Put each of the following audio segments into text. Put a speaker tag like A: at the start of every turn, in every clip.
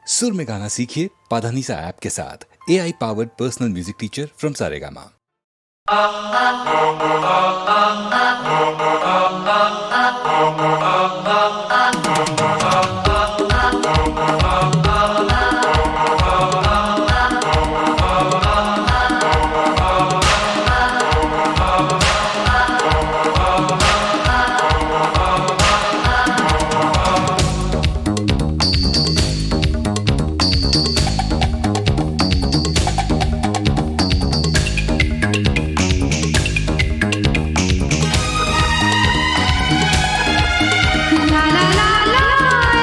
A: सुर में गाना सीखिए पाधानीसा ऐप के साथ। AI powered personal music teacher from Saregama.
B: La la la la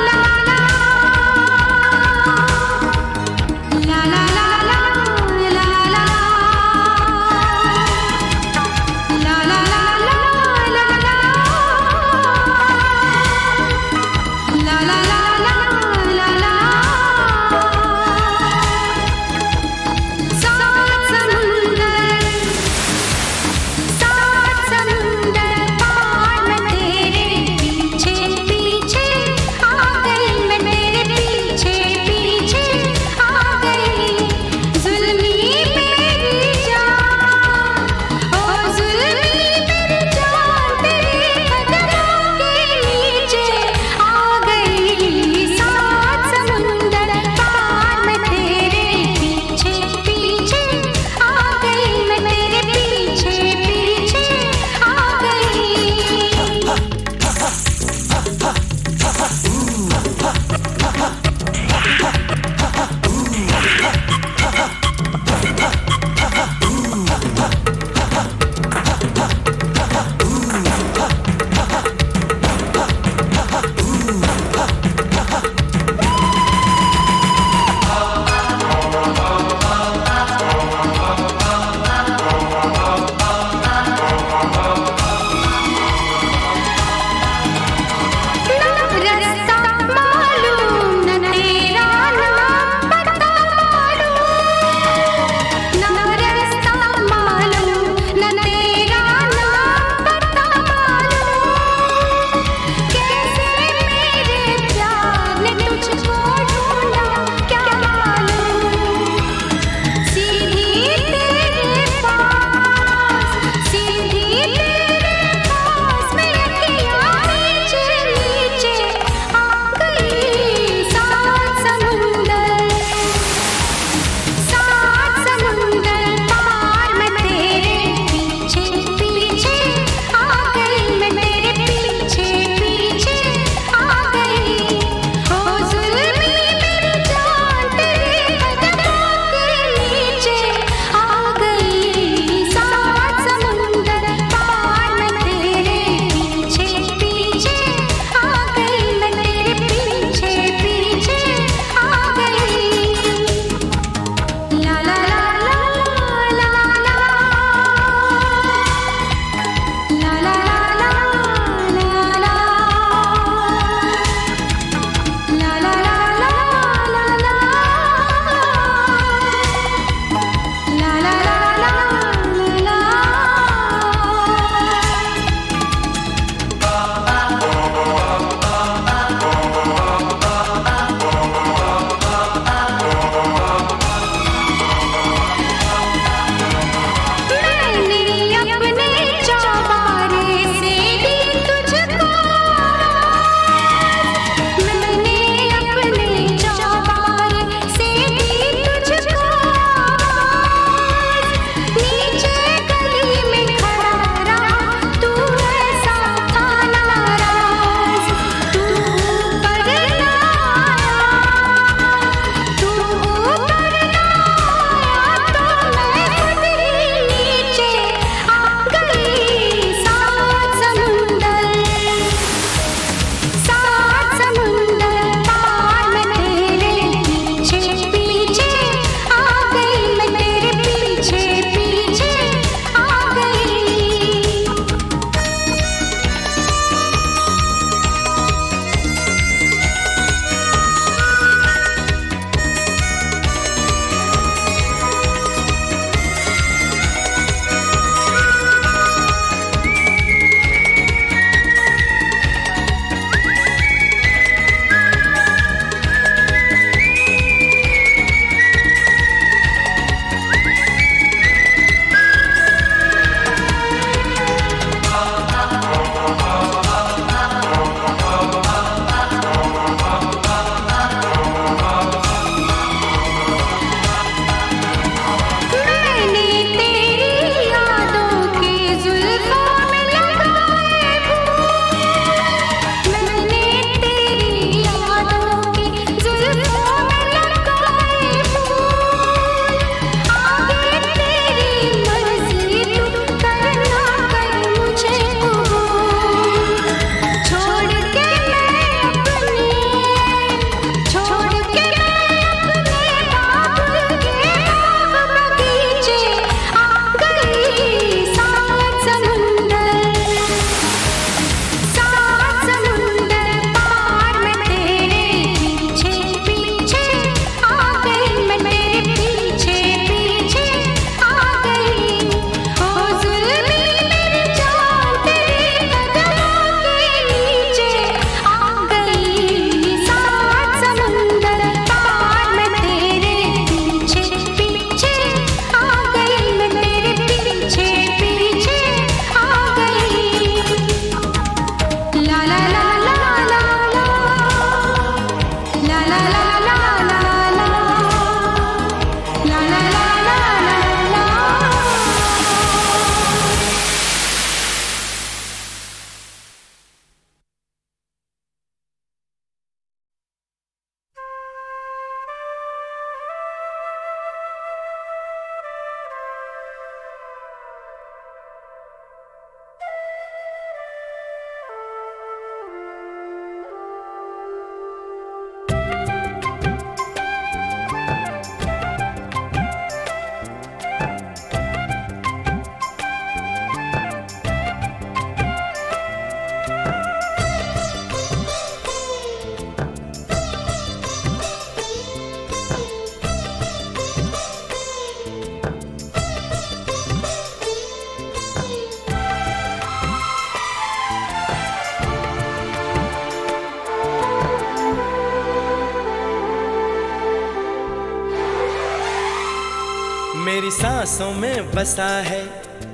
B: मेरी सांसों में बसा है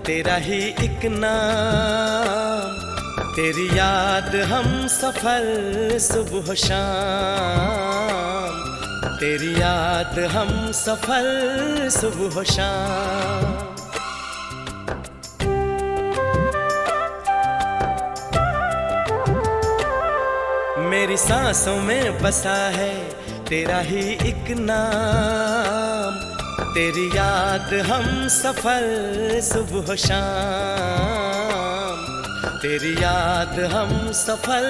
B: तेरा ही एक नाम, तेरी याद हम सफर सुबह शाम, तेरी याद हम सफर सुबह शाम। मेरी सांसों में बसा है तेरा ही एक नाम, तेरी याद हम सफर सुबह शाम, तेरी याद हम सफर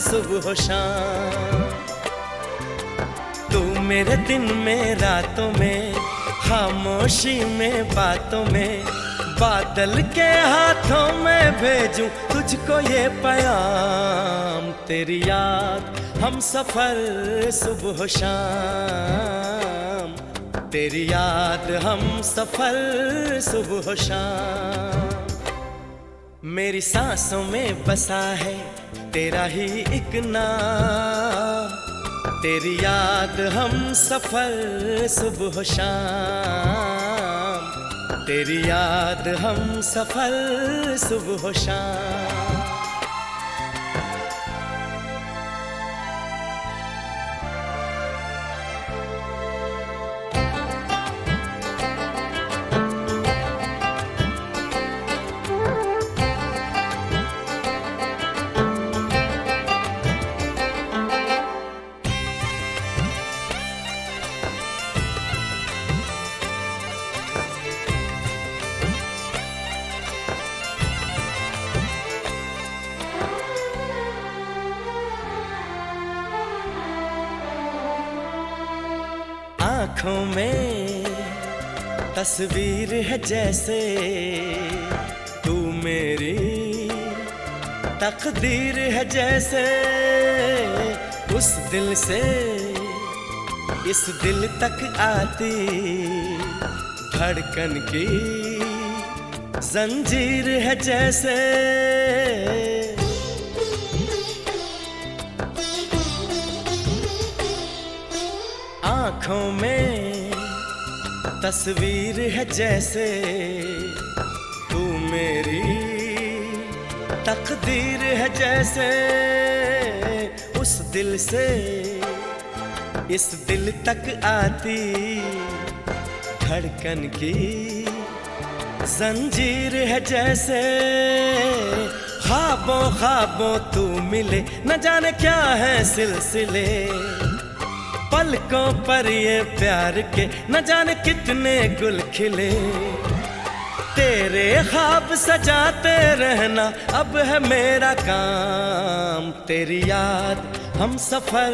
B: सुबह शाम। तू मेरे दिन में रातों में, खामोशी में बातों में, बादल के हाथों में भेजूं तुझको ये पैगाम, तेरी याद हम सफर सुबह शाम, तेरी याद हम सफर सुबह शाम। मेरी सांसों में बसा है तेरा ही एक नाम, तेरी याद हम सफर सुबह शाम, तेरी याद हम सफर सुबह शाम। आँखों में तस्वीर है जैसे तू मेरी तकदीर है जैसे, उस दिल से इस दिल तक आती धड़कन की जंजीर है जैसे। आँखों में तस्वीर है जैसे तू मेरी तकदीर है जैसे, उस दिल से इस दिल तक आती धड़कन की जंजीर है जैसे। ख्वाबों ख्वाबों तू मिले न जाने क्या है सिलसिले, पलकों पर ये प्यार के न जाने कितने गुल खिले, तेरे ख्वाब सजाते रहना अब है मेरा काम, तेरी याद हम सफर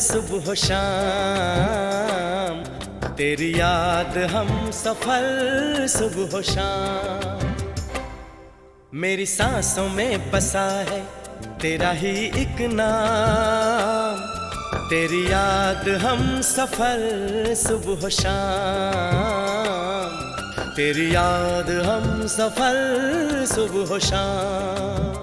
B: सुबह शाम, तेरी याद हम सफर सुबह शाम। मेरी सांसों में बसा है तेरा ही एक नाम, तेरी याद हम सफर सुबह शाम, तेरी याद हम सफर सुबह शाम।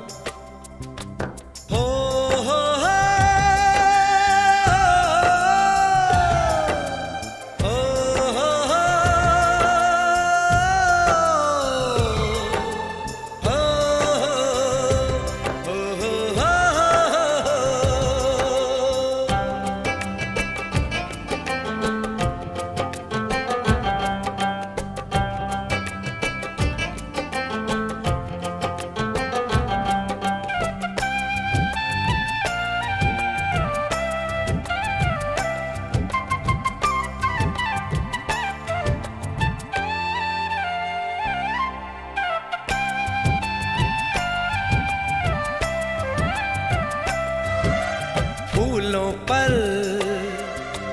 B: फूलों पर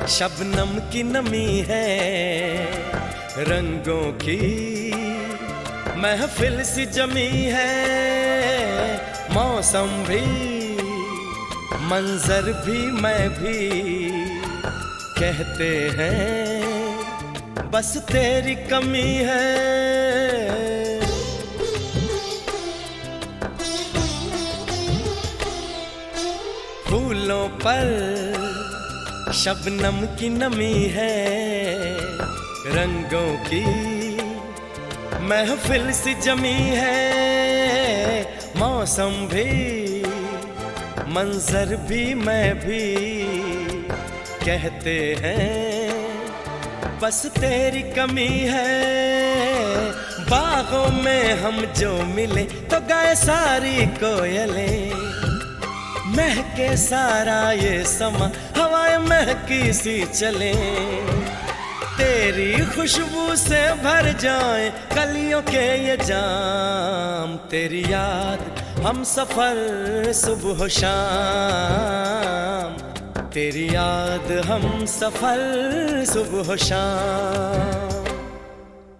B: शबनम की नमी है, रंगों की महफिल सी जमी है, मौसम भी मंजर भी मैं भी कहते हैं बस तेरी कमी है। फूलों पर शबनम की नमी है, रंगों की महफिल सी जमी है, मौसम भी मंजर भी मैं भी कहते हैं बस तेरी कमी है। बागों में हम जो मिले तो गाए सारी कोयलें, महके सारा ये समा हवाएं महकी सी चले, तेरी खुशबू से भर जाए कलियों के ये जाम। तेरी याद हम सफर सुबह शाम, तेरी याद हम सफर सुबह शाम।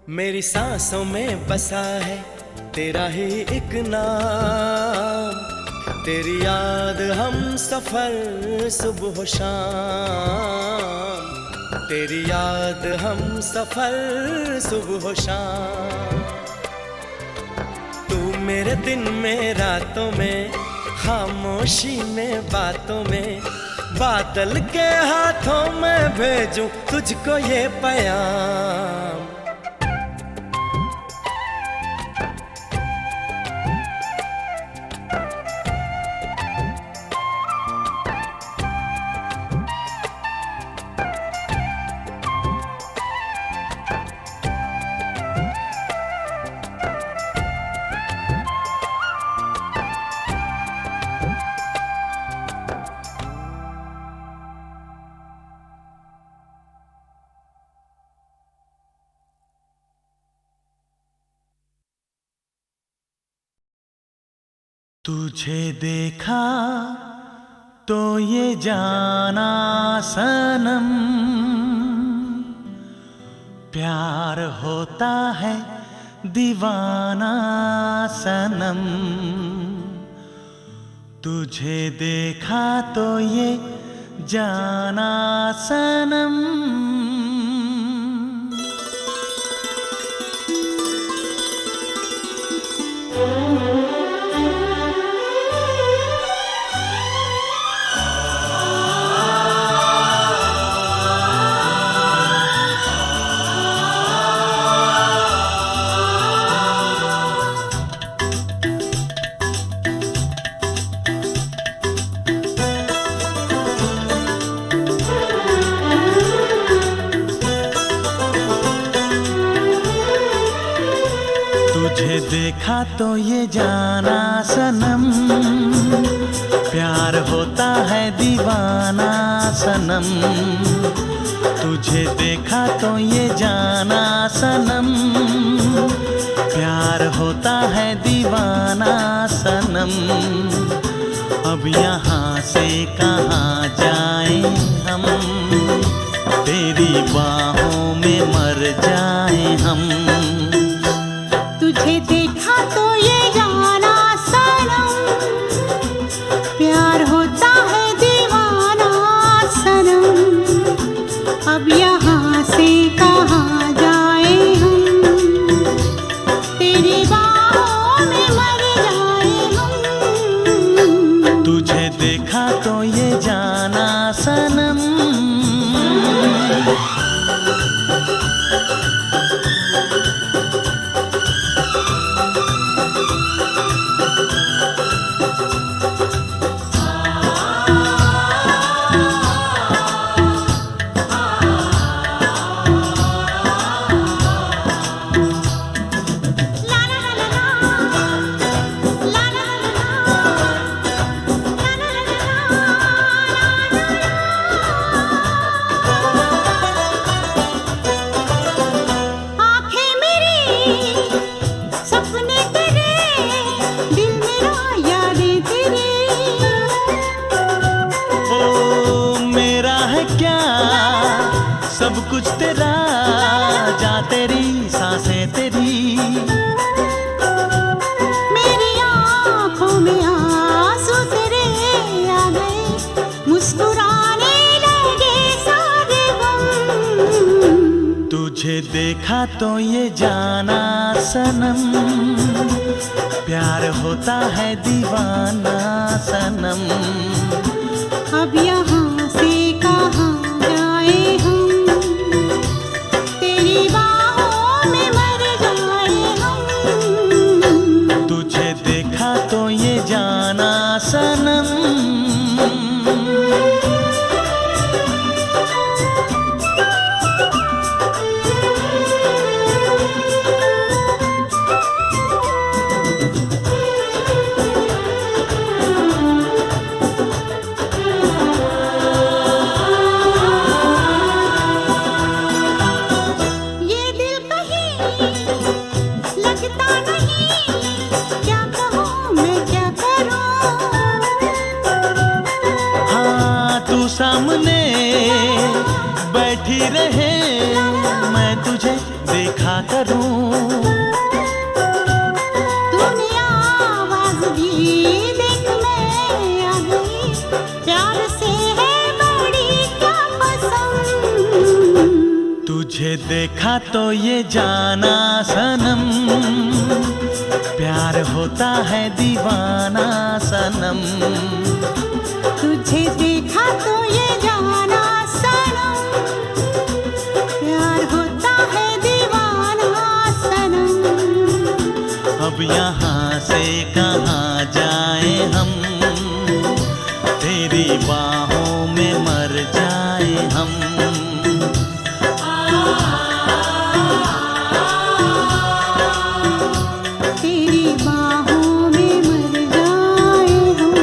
B: मेरी सांसों में बसा है तेरा ही एक नाम, तेरी याद हम सफर सुबह शाम, तेरी याद हम सफर सुबह शाम। तू मेरे दिन में रातों में, खामोशी में बातों में, बादल के हाथों में भेजूं तुझको ये पैगाम।
C: तुझे देखा तो ये जाना सनम, प्यार होता है दीवाना सनम। तुझे देखा तो ये जाना सनम। तुझे देखा तो ये जाना सनम, प्यार होता है दीवाना सनम। तुझे देखा तो ये जाना सनम, प्यार होता है दीवाना सनम। अब यहाँ से कहाँ जाएं हम, तेरी बाहों में मर जाएं हम।
D: तुझे देखा तो ये जाना सनम, प्यार होता है दीवाना सनम। अब यहाँ से कहाँ जाए हम, तेरी बाहों में मर जाए हम।
C: तुझे देखा तो ये जाना सनम। सब कुछ तेरा, जा तेरी सांसें तेरी।
D: मेरी आँखों में आंसू तेरे आ गए, मुस्कुराने लगे सारे गम।
C: तुझे देखा तो ये जाना सनम, प्यार होता है दीवाना सनम।
D: अब यहाँ से कहाँ जाए हम, तेरी
C: बैठी रहे मैं तुझे देखा करूं।
D: तूने आवाज दी देख मैं आ गई, प्यार से है बड़ी क्या पसंद।
C: तुझे देखा तो ये जाना सनम, प्यार होता है दीवाना सनम।
D: तुझे देखा तो ये जाना सनम, प्यार होता है दीवाना सनम।
C: अब यहाँ से कहाँ जाए हम, तेरी बाहों में मर जाए हम।
D: तेरी बाहों में मर जाए हम।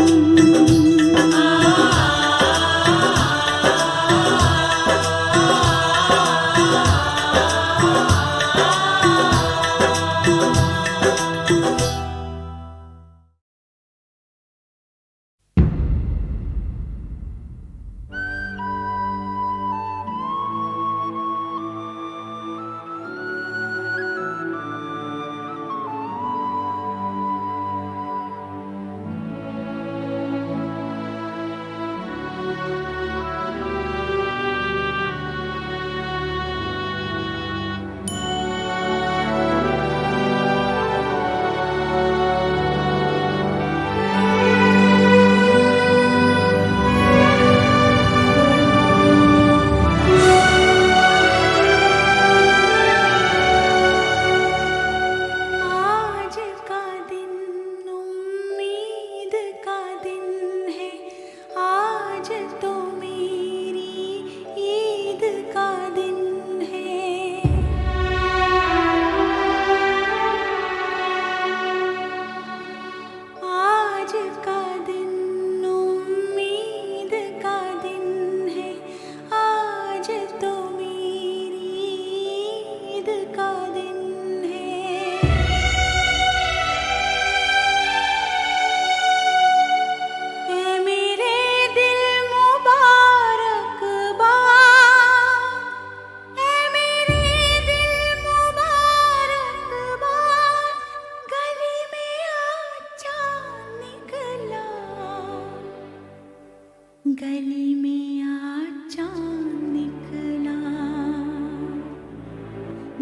D: गली में आज चाँद निकला,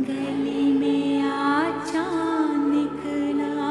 D: गली में आज चाँद निकला।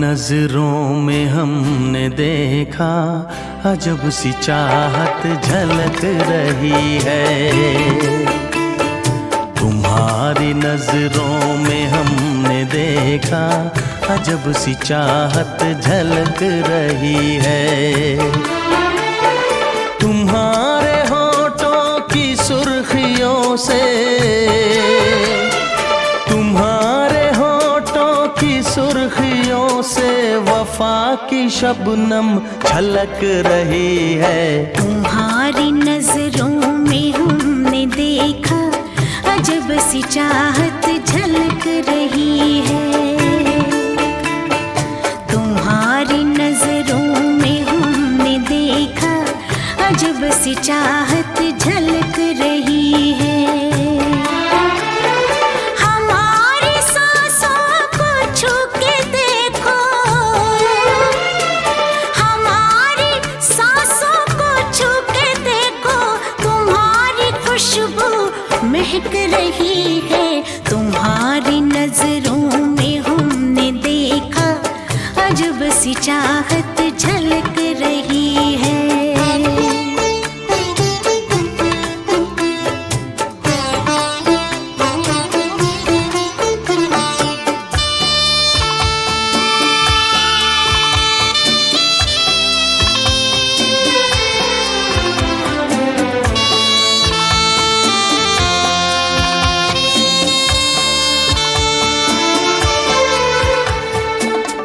C: नजरों में हमने देखा अजब सी चाहत झलक रही है। तुम्हारी नजरों में हमने देखा अजब सी चाहत झलक रही है। तुम्हारे होठों की सुर्खियों से, तुम्हारे होठों की सुर्खियों से वफा की शबनम छलक रही है।
D: तुम्हारी नजरों में हमने देखा अजब सी चाहत झलक रही है। तुम्हारी नजरों में हमने देखा अजब सी चाहत झलक रही है। हमारी सांसों को छू के देखो, हमारी सांसों को छू के देखो, तुम्हारी खुशबू महक रही है। तुम्हारी नजरों में हमने देखा अजब सी चाहत झलक रही है।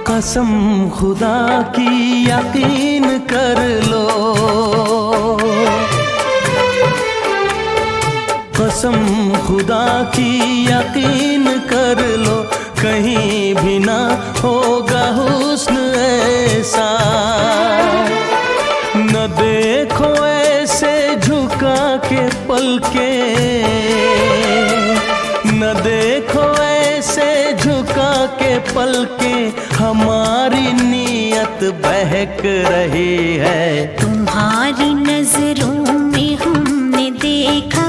C: कसम खुदा की यकीन कर लो, कसम खुदा की यकीन कर लो, कहीं भी ना होगा हुस्न ऐसा। न देखो ऐसे झुका के पलके, न देखो ऐसे झुका के पलके, हमारी नीयत बहक रही है।
D: तुम्हारी नजरों में हमने देखा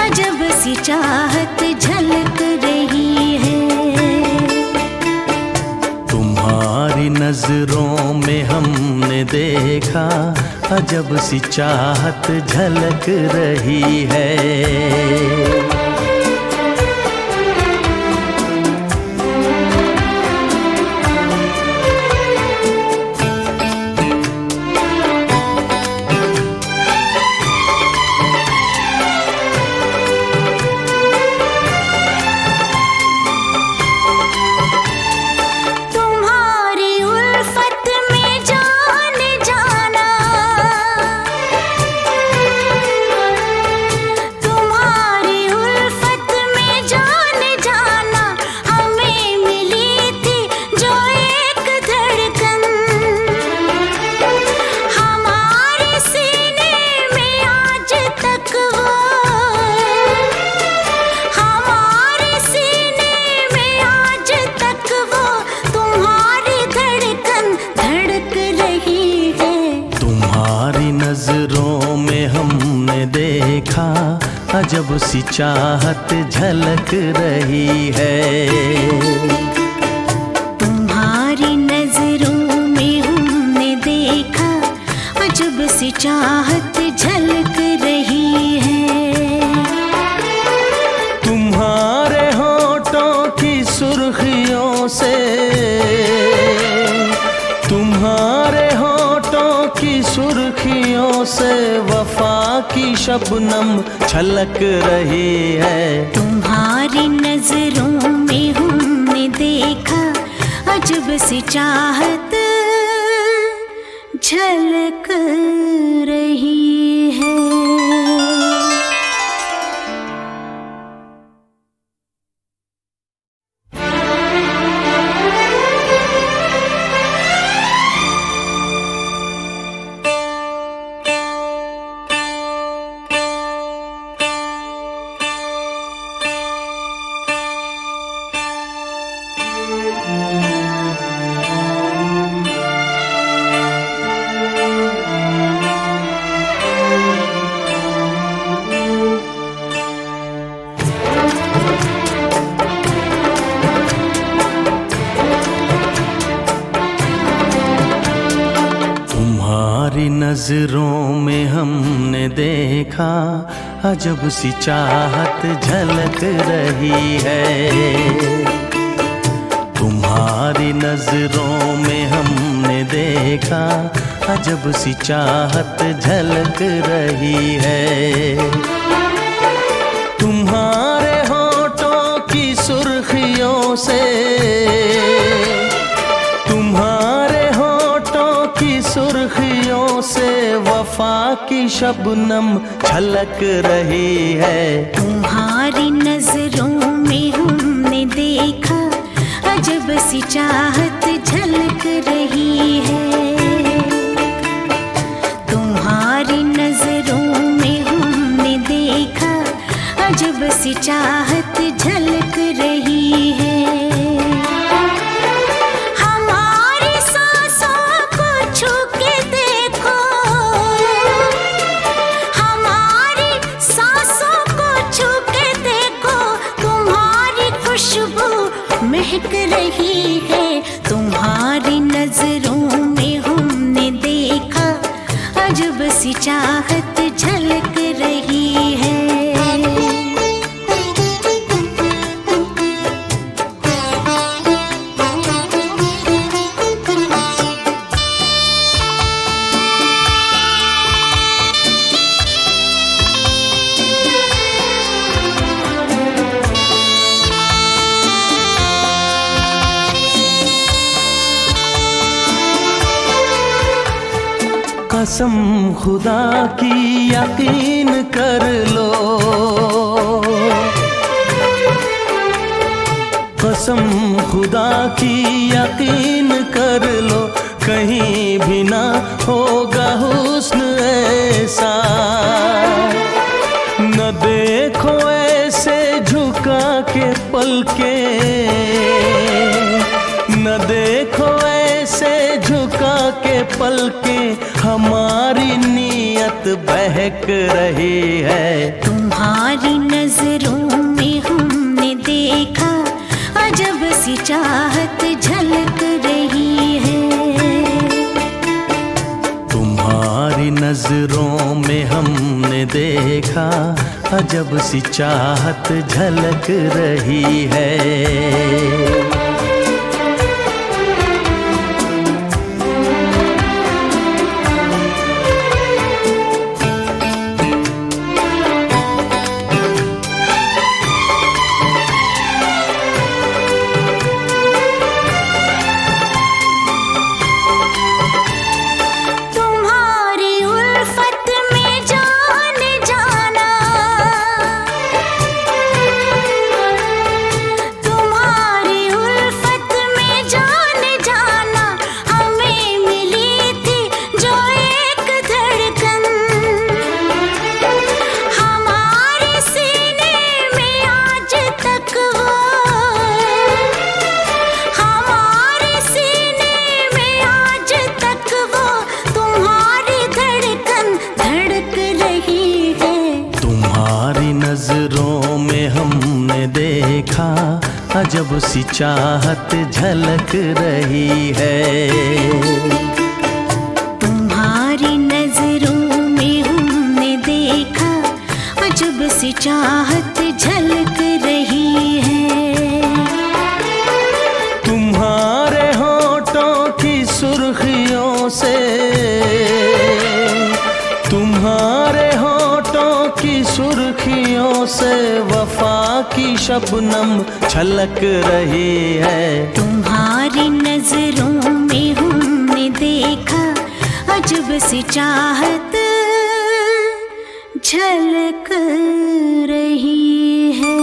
D: अजब सी चाहत झलक रही है।
C: तुम्हारी नजरों में हमने देखा अजब सी चाहत झलक रही है। नजरों में हमने देखा अजब सी चाहत झलक रही है।
D: तुम्हारी नजरों में हमने देखा अजब सी चाहत झलक रही है।
C: तुम्हारे होठों की सुर्खियों से, तुम्हारे होठों की सुर्खियों से वफा की शबनम छलक रही है।
D: तुम्हारी नजरों में हमने देखा अजब सी चाहत झलक रही है।
C: नजरों में हमने देखा अजब सी चाहत झलक रही है। तुम्हारी नजरों में हमने देखा अजब सी चाहत झलक रही है। तुम्हारे होठों की सुर्खियों से, तुम्हारे होठों की सुर्खियों से वफा की शबनम छलक रही है।
D: तुम्हारी नजरों में हमने देखा अजब सी चाहत झलक रही है। तुम्हारी नजरों में हमने देखा अजब सी चाहत झलक रही है। हमारी सांसों को छू के देखो, हमारी सांसों को छू के देखो, तुम्हारी खुशबू महक रही है। तुम्हारी नजरों में हमने देखा अजब सी चाहत झलक रही है।
C: कसम खुदा की यकीन कर लो, कसम खुदा की यकीन कर लो, कहीं भी ना होगा हुस्न ऐसा। न देखो ऐसे झुका के पलके, न देखो ऐसे झुका के पलके, हमारी नीयत बहक रही है।
D: तुम्हारी नजरों में हमने देखा अजब सी चाहत झलक रही है।
C: तुम्हारी नजरों में हमने देखा अजब सी चाहत झलक रही है। नजरों में हमने देखा अजब सी चाहत झलक रही है।
D: तुम्हारी नजरों में हमने देखा अजब सी चाहत झलक रही है।
C: तुम्हारे होठों की सुर्खियों से, तुम्हारे होठों की सुर्खियों से वफा की शबनम छलक रही है।
D: तुम्हारी नजरों में हमने देखा अजब सी चाहत झलक रही है।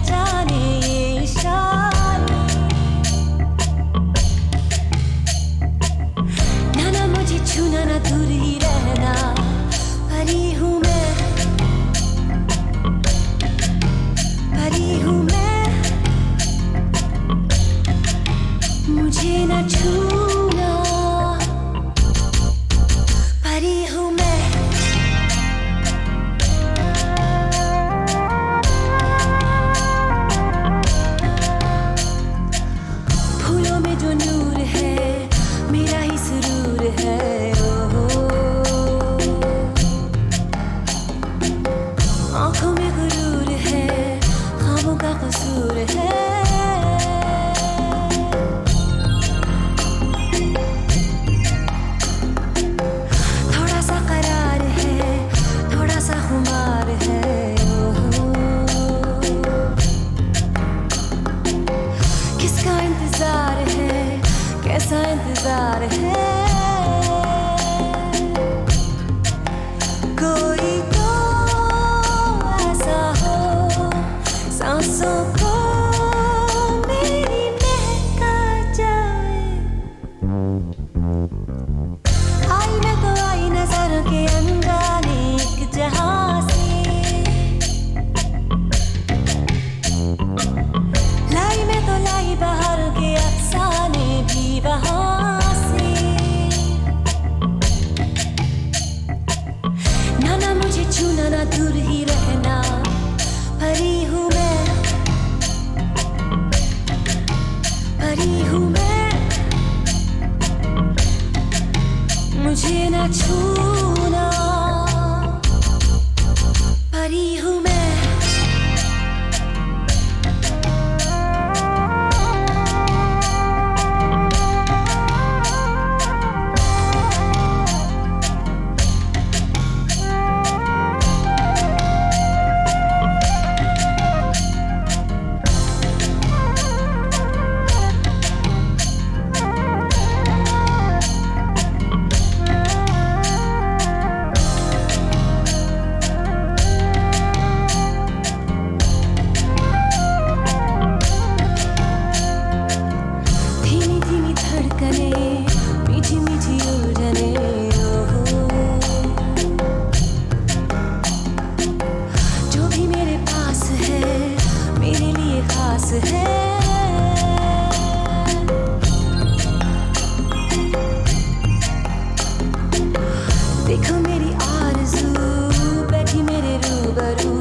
D: जाने ये इशारे, ना मुझे छूना ना दूर ही रहना, परी हूँ मैं, परी हूँ मैं, मुझे ना छूना, परी हूँ मैं। फूलों में जो नूर है मेरा ही सुरूर है, आँखों में गुरूर है, ख्वाबों का कसूर है, थोड़ा सा करार है, थोड़ा सा खुमार है, किसका इंतजार है, कैसा इंतजार है, कोई तो ऐसा हो सांसों को मेरी महका जाए, आई मैं तो आई नजरों के अनजाने एक जहां से, लाई मैं तो लाई बाहर के अफसाने भी वहां से, ना मुझे छूना ना दूर ही रहना, परी हूँ मैं, परी हूँ मैं, मुझे ना छूना, परी हूँ मैं। धीमी धीमी धड़कने, मीठी मीठी उलझने, जो भी मेरे पास है मेरे लिए खास है, देखो मेरी आरज़ू बैठी मेरे रूबरू,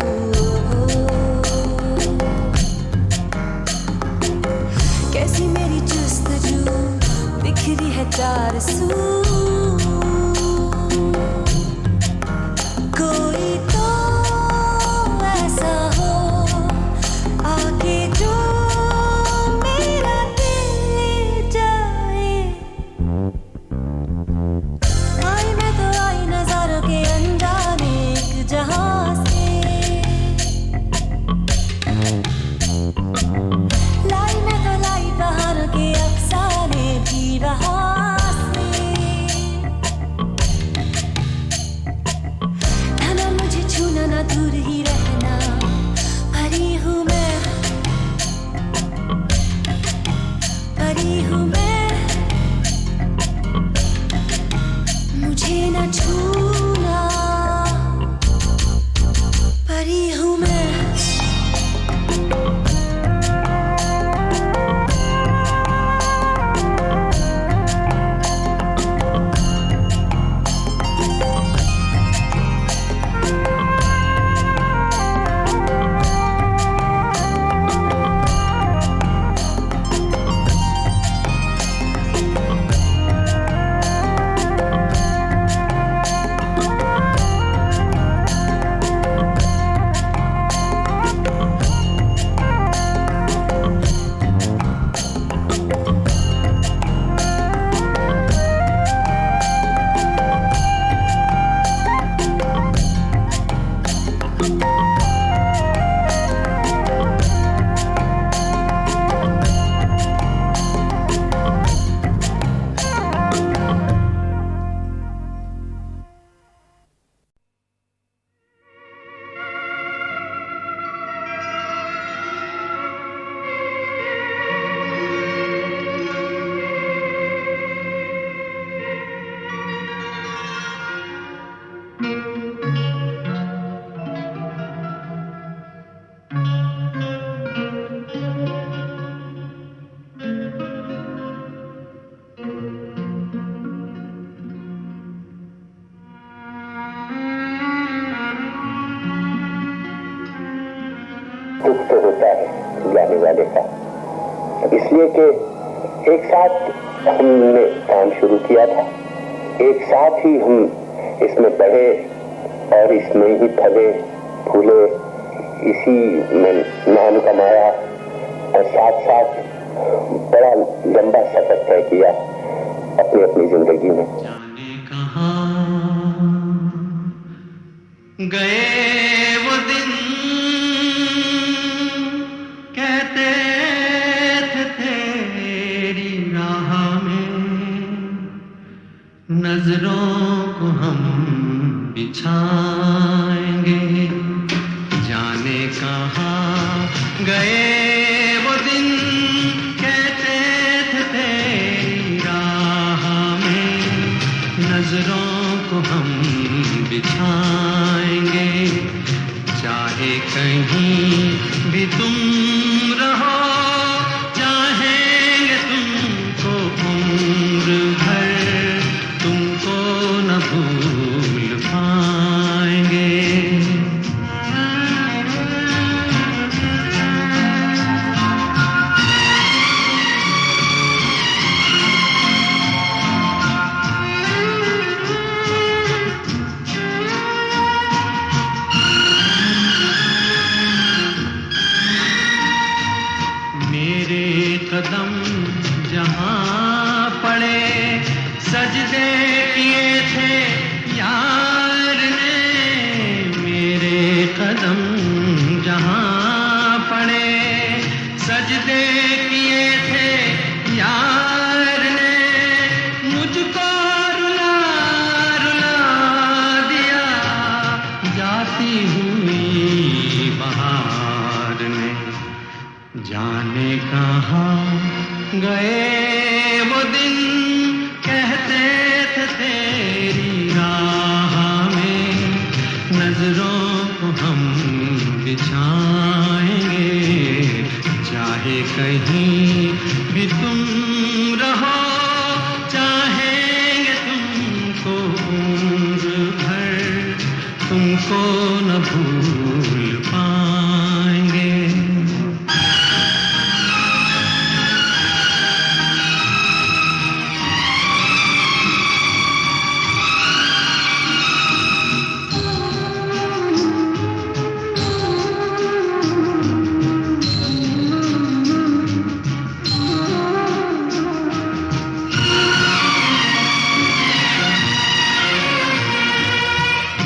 D: कैसी मेरी जुस्तजू बिखरी है चार सू, कोई तो ऐसा हो आके जो
E: दुख तो होता है जाने वाले का, इसलिए कि एक साथ हमने काम शुरू किया था, एक साथ ही हम इसमें बढ़े और इसमें ही फले फूले, इसी में नाम कमाया और साथ साथ बड़ा लंबा सफर तय किया अपनी अपनी जिंदगी में।
C: जाने कहाँ गए वो दिन, कहते थे तेरी राह में नजरों को हम बिछाएंगे। जाने कहाँ गए वो दिन, कहते थे तेरी राह में नजरों को हम बिछाएंगे। चाहे कहीं भी तुम रहो, चाहेंगे तुमको उम्र भर, तुमको न भूल पाएंगे। कदम जहाँ पड़े सजदे किए थे यार ने, मेरे कदम जहाँ पड़े सजदे किए थे यार ने, मुझको रुला रुला दिया जाती हुई बहार ने। जाने कहाँ गए वो दिन, कहते थे तेरी राह में नजरों को हम बिछाएंगे। चाहे कहीं भी तुम रहो, चाहेंगे तुमको उम्र भर, तुमको न भूल पाएंगे।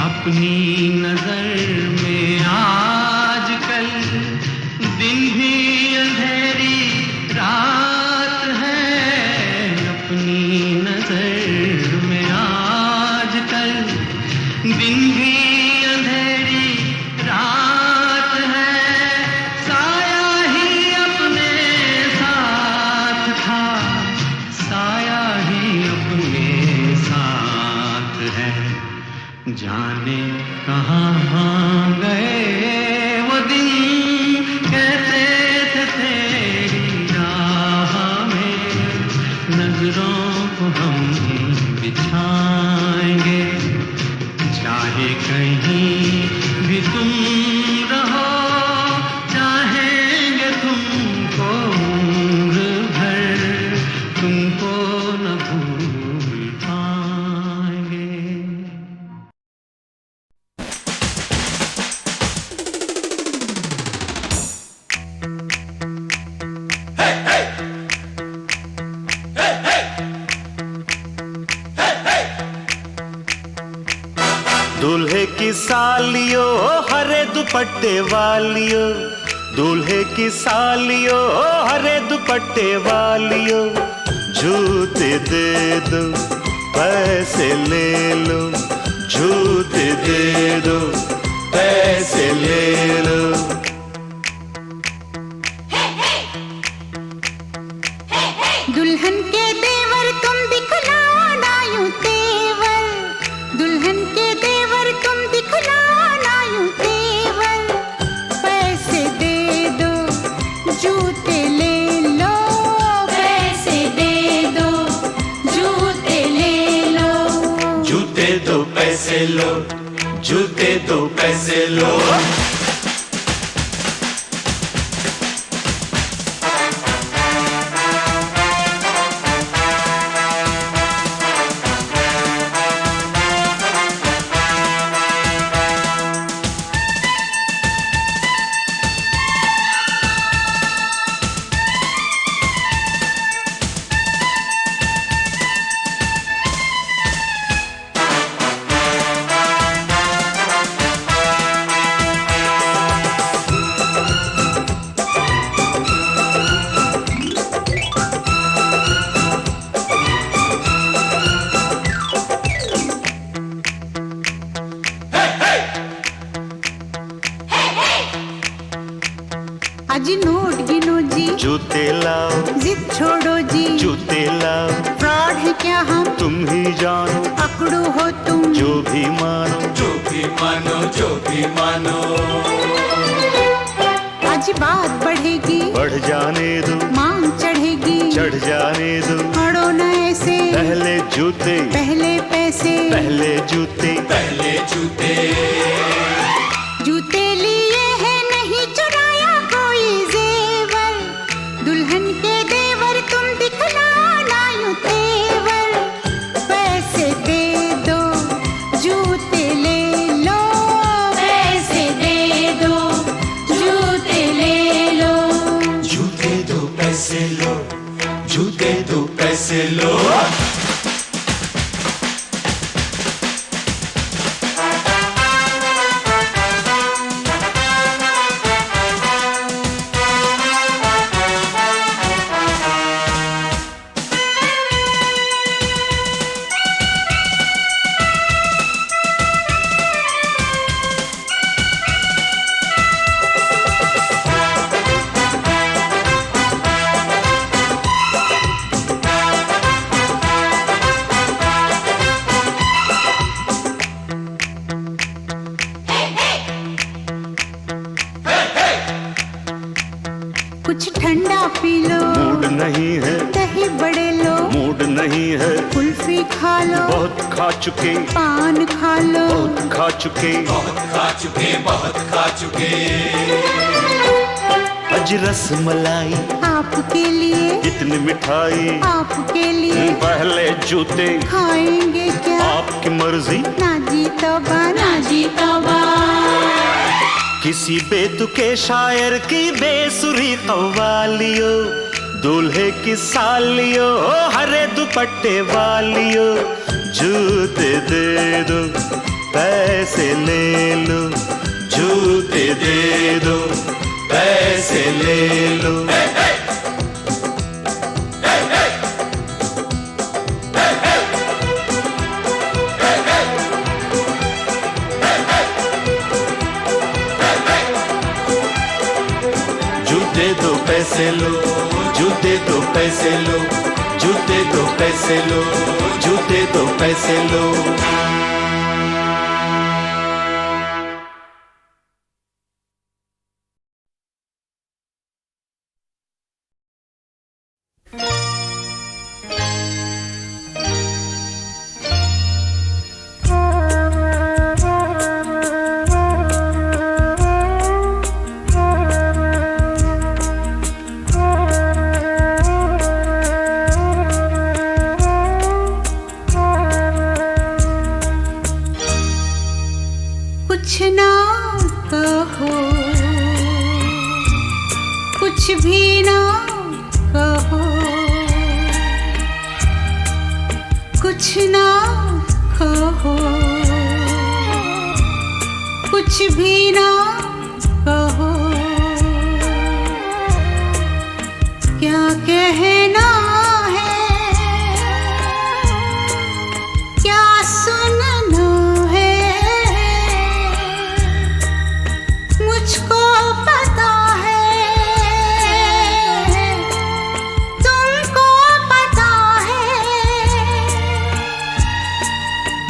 C: अपनी नजर में आजकल दिन भी अंधेरी रात है। अपनी नजर में आजकल दिन भी अंधेरी रात है। साया ही अपने साथ था, साया ही अपने साथ है। जाने कहाँ गए वो दिन, कहते थे तेरी राह में नजरों को हम बिछाएंगे। चाहे कहीं भी तुम रहो, चाहेंगे तुमको उम्र भर, तुमको न भूल पाएंगे।
F: दूल्हे की सालियो हरे दुपट्टे वालियो, दूल्हे की सालियो हरे दुपट्टे वालियो, जूते दे दो पैसे ले लो, जूते दे दो पैसे ले लो।
G: दुल्हन के देवर तुम दिखलाना यूं तेवर, दुल्हन के देवर तुम दिखलाना यूं तेवर। पैसे दे दो जूते ले लो, पैसे दे दो जूते ले लो,
F: जूते दो पैसे लो, जूते दो पैसे लो।
G: आज नोट गिनो जी,
F: जूते लाओ,
G: जिद छोड़ो जी,
F: जूते लाओ,
G: फ्रॉड है क्या हम,
F: तुम ही जानो,
G: पकड़ो हो तुम,
F: जो भी मानो,
B: जो भी मानो, जो भी मानो।
G: आज बात बढ़ेगी,
F: बढ़ जाने दो,
G: मांग चढ़ेगी,
F: चढ़ जाने दो,
G: अड़ो न ऐसे,
F: पहले जूते,
G: पहले पैसे,
F: पहले जूते,
B: पहले जूते।
G: जूते लिए है नहीं चुराया कोई जेवर, दुल्हन के देवर तुम दिखलाना यूं तेवर, पैसे दे दो जूते ले लो, पैसे दे दो जूते ले लो,
B: जूते दो पैसे लो, जूते दो पैसे लो।
G: कुछ ठंडा पी लो,
F: मूड नहीं है,
G: दही बड़े लो,
F: मूड नहीं है,
G: कुल्फी खा लो,
F: बहुत खा चुके,
G: पान खा लो,
F: बहुत खा चुके,
B: बहुत खा चुके, बहुत खा चुके।
F: अज रस मलाई,
G: आपके लिए,
F: इतनी मिठाई,
G: आपके लिए,
F: पहले जूते,
G: खाएंगे क्या,
F: आपकी मर्जी,
G: ना जी तौबा, ना जी तौबा,
F: किसी बेतुके शायर की बेसुरी कव्वालियों, दूल्हे की सालियों, हरे दुपट्टे वालियों, जूते दे दो, पैसे ले लो, जूते दे दो, पैसे ले लो। जूते दो पैसे लो, जूते दो पैसे लो, जूते दो पैसे लो, जूते दो पैसे लो।
G: कुछ ना कहो, कुछ भी ना कहो, कुछ ना कहो, कुछ भी ना कहो, क्या कहना है, क्या सुनना है, मुझको पता है, तुमको पता है,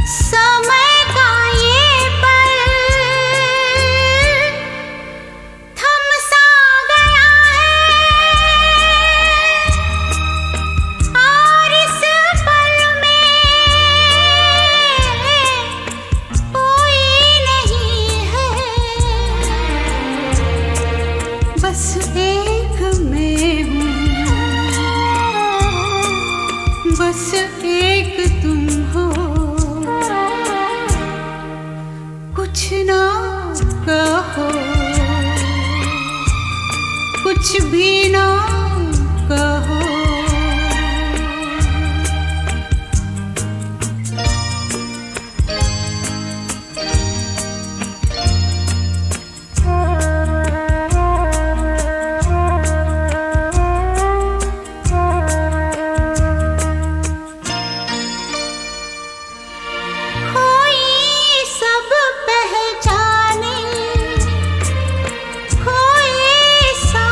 G: समय का ये पल थम सा गया है, और इस पल में कोई नहीं है, बस एक मैं हूँ, बस एक तुम हो, कुछ ना कहो, कुछ भी ना कहो। कोई सब पहचाने, कोई सा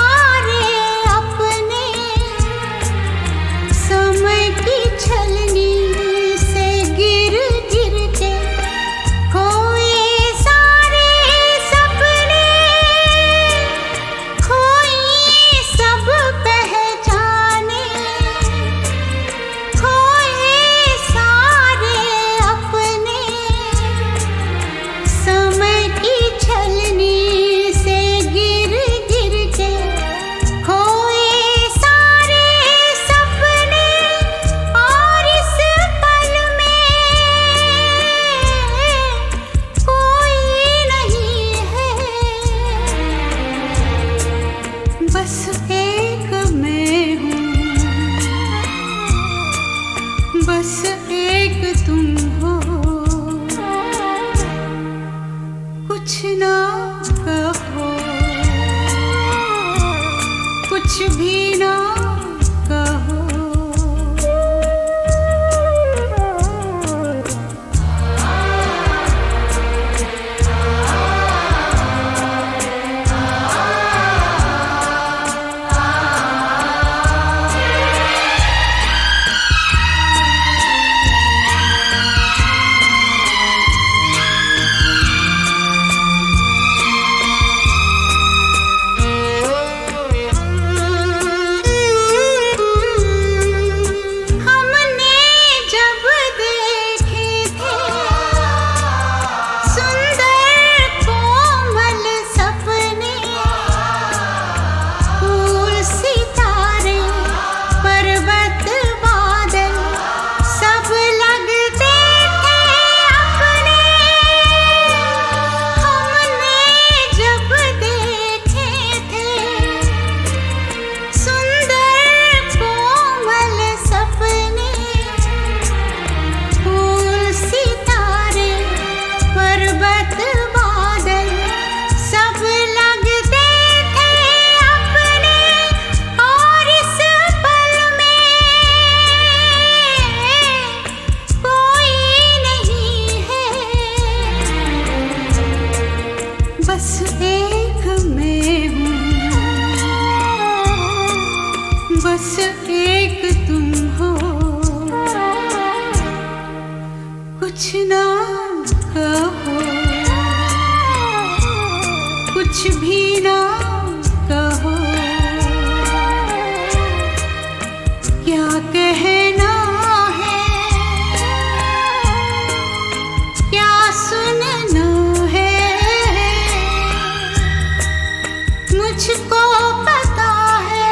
G: मुझको पता है,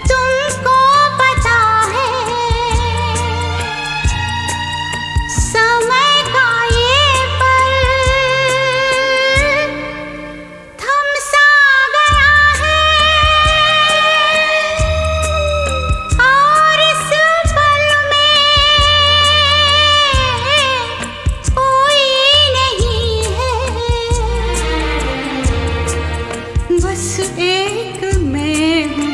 G: तुमको पता है, समय का ये पल थम सा गया है, और इस पल में कोई नहीं है, बस एक मैं हूँ,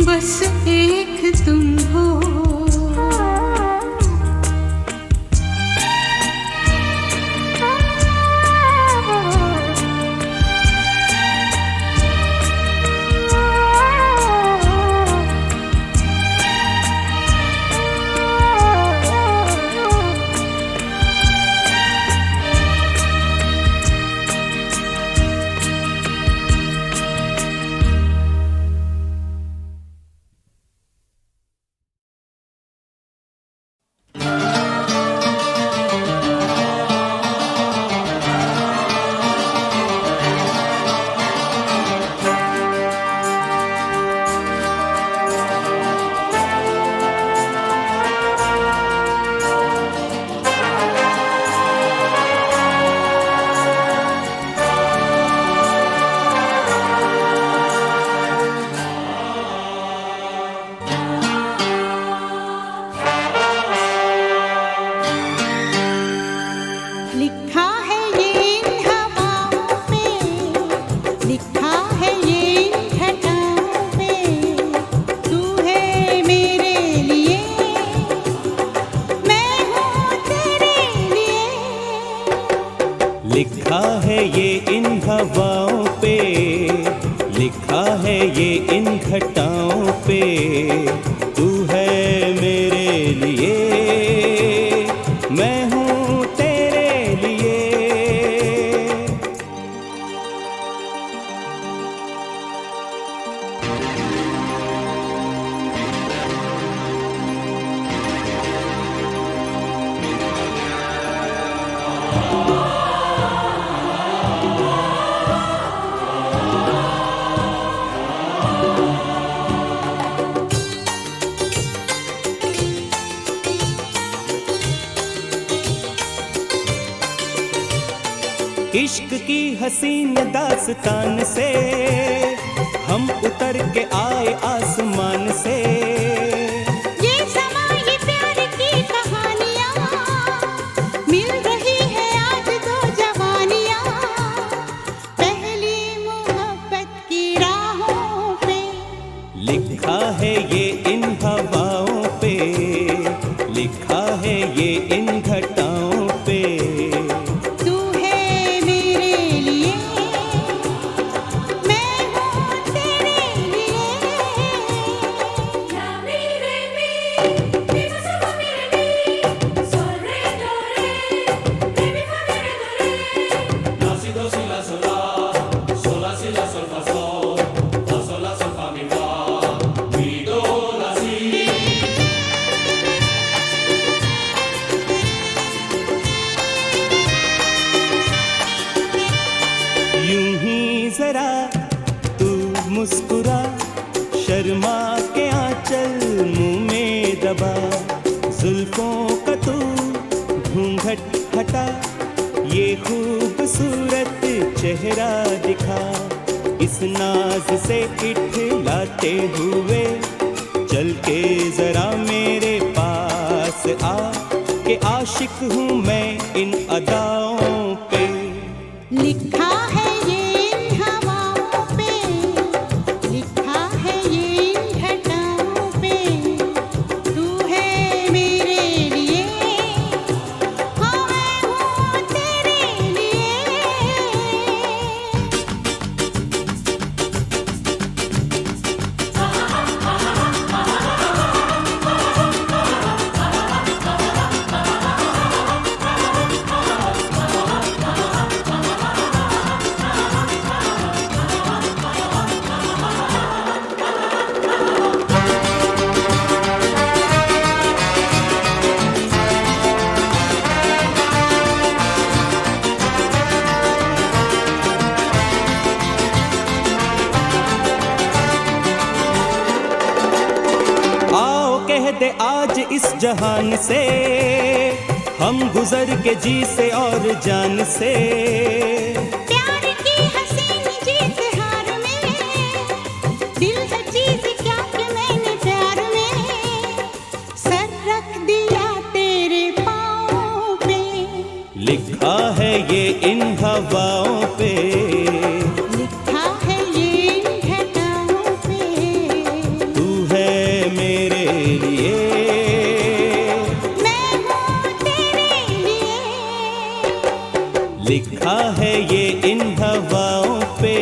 G: बस एक तुम हो। लिखा है ये इन हवाओं पे, लिखा है ये इन घटाओं पे, तू है मेरे लिए, मैं हूँ तेरे लिए।
F: लिखा है ये इन हवाओं पे, लिखा है ये इन घटाओं पे, तू है मेरे लिए, मैं हूँ तेरे लिए। इश्क की हसीन दास्तान से हम उतर के आए आसमान से,
G: ये समा ये प्यार की कहानियाँ, मिल रही है आज दो जवानियाँ, पहली मोहब्बत की राहों पे।
F: लिखा है ये इन हवाओं पे, लिखा है ये इन घटाओं पे,
G: तू है मेरे लिए, मैं हूँ तेरे लिए।
F: यूं ही जरा तू मुस्कुरा, शर्मा के आंचल मुंह में दबा, जुल्फों का तू घूंघट हटा, ये खूबसूरत चेहरा दिखा, इस नाज से इठलाते हुए चल के जरा मेरे पास आ, के आशिक हूँ मैं इन अदाओं पे।
G: लिखा है ये इन हवाओं पे, लिखा है ये इन घटाओं पे, तू है मेरे लिए, हाँ मैं हूँ तेरे लिए।
F: इस जहान से, हम गुजर के जी से और जान से।
G: प्यार की हसीन जीत हार में, दिल है चीज क्या कि मैंने प्यार में सर रख दिया तेरे पाँव पे।
F: लिखा है ये इन हवाओं पे,
G: लिखा है ये इन घटाओं पे,
F: तू है मेरे लिए,
G: मैं हूँ तेरे लिए।
F: लिखा है ये इन हवाओं पे।